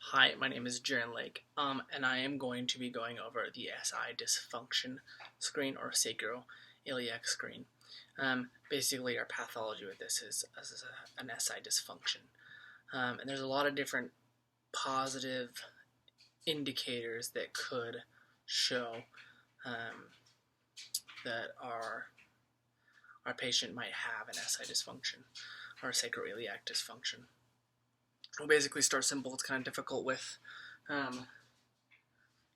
Hi, my name is Jaren Lake, and I am going to be going over the SI dysfunction screen or sacroiliac screen. Basically, our pathology with this is an SI dysfunction, and there's a lot of different positive indicators that could show that our patient might have an SI dysfunction or sacroiliac dysfunction. We'll basically start simple. It's kind of difficult with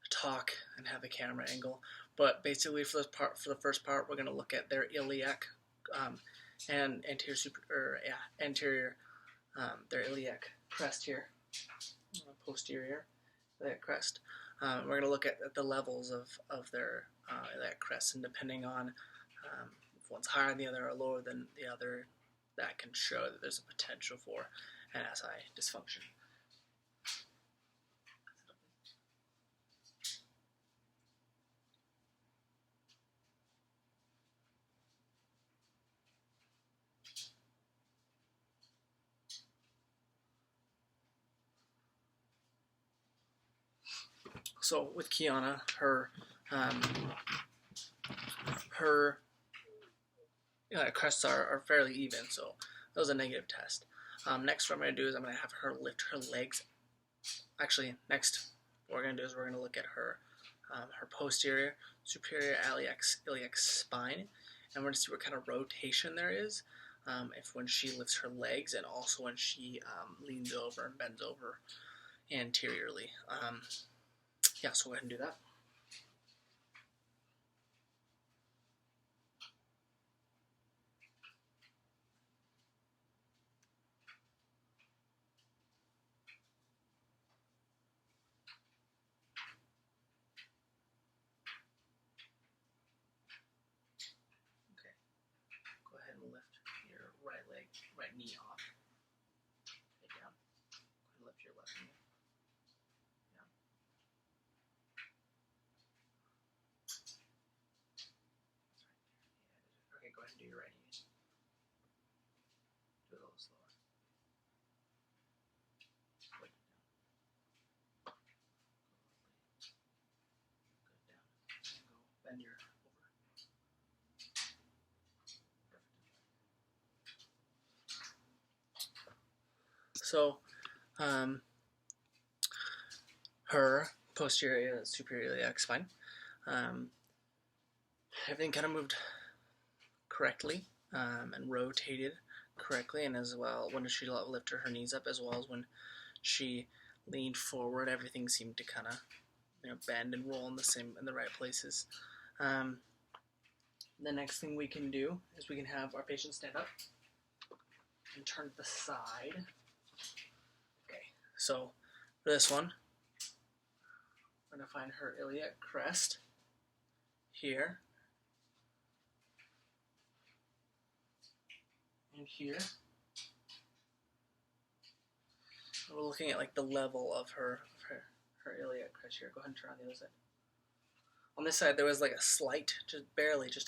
talk and have a camera angle, but basically for the first part, we're going to look at their iliac and anterior their iliac crest here, posterior iliac crest. We're going to look at the levels of their iliac crest, and depending on if one's higher than the other or lower than the other, that can show that there's a potential for an SI dysfunction. So with Kiana, her crests are fairly even, so that was a negative test. Next, what I'm going to do is I'm going to have her lift her legs. Actually, next, what we're going to do is we're going to look at her posterior, superior iliac spine, and we're going to see what kind of rotation there is if when she lifts her legs, and also when she leans over and bends over anteriorly. Yeah, so go ahead and do that. Okay, go ahead and lift your right knee off. Okay, down. Go ahead and lift your left knee. Down. Okay, go ahead and do your right knee. Do it a little slower. Good. Down. Good. Down. And go bend your over. Perfect. So, her posterior superior iliac spine, everything kind of moved correctly and rotated correctly, and as well when she lifted her knees up, as well as when she leaned forward, everything seemed to kind of bend and roll in the right places. The next thing we can do is we can have our patient stand up and turn to the side. Okay, so for this one, we're going to find her iliac crest here and here. We're looking at like the level of her iliac crest here. Go ahead and turn on the other side. On this side, there was like a slight, just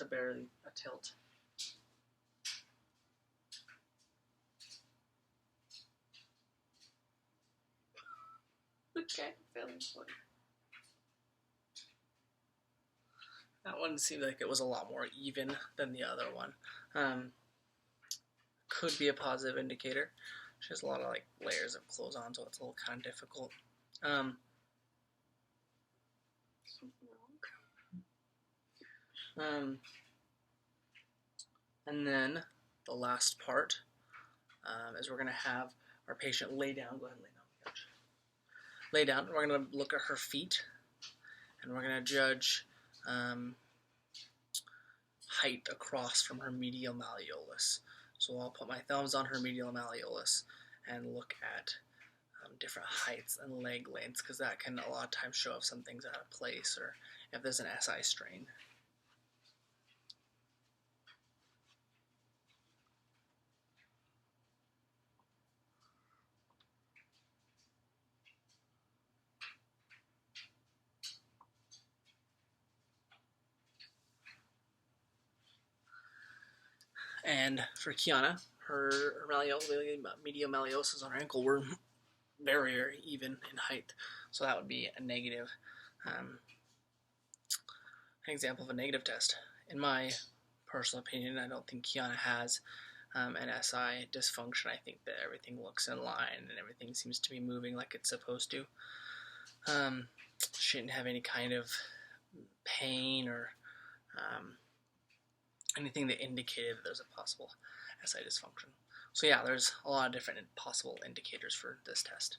a tilt. Okay, feeling funny. That one seemed like it was a lot more even than the other one. Could be a positive indicator. She has a lot of like layers of clothes on, so it's a little kind of difficult. And then the last part is we're going to have our patient lay down. Go ahead and lay down. Lay down. We're going to look at her feet, and we're going to judge height across from her medial malleolus. So I'll put my thumbs on her medial malleolus and look at different heights and leg lengths, because that can a lot of times show if something's out of place or if there's an SI strain. And for Kiana, her medial malleolus on her ankle were very even in height, so that would be a negative. An example of a negative test. In my personal opinion, I don't think Kiana has an SI dysfunction. I think that everything looks in line and everything seems to be moving like it's supposed to. She didn't have any kind of pain or anything that indicated that there's a possible SI dysfunction. So yeah, there's a lot of different possible indicators for this test.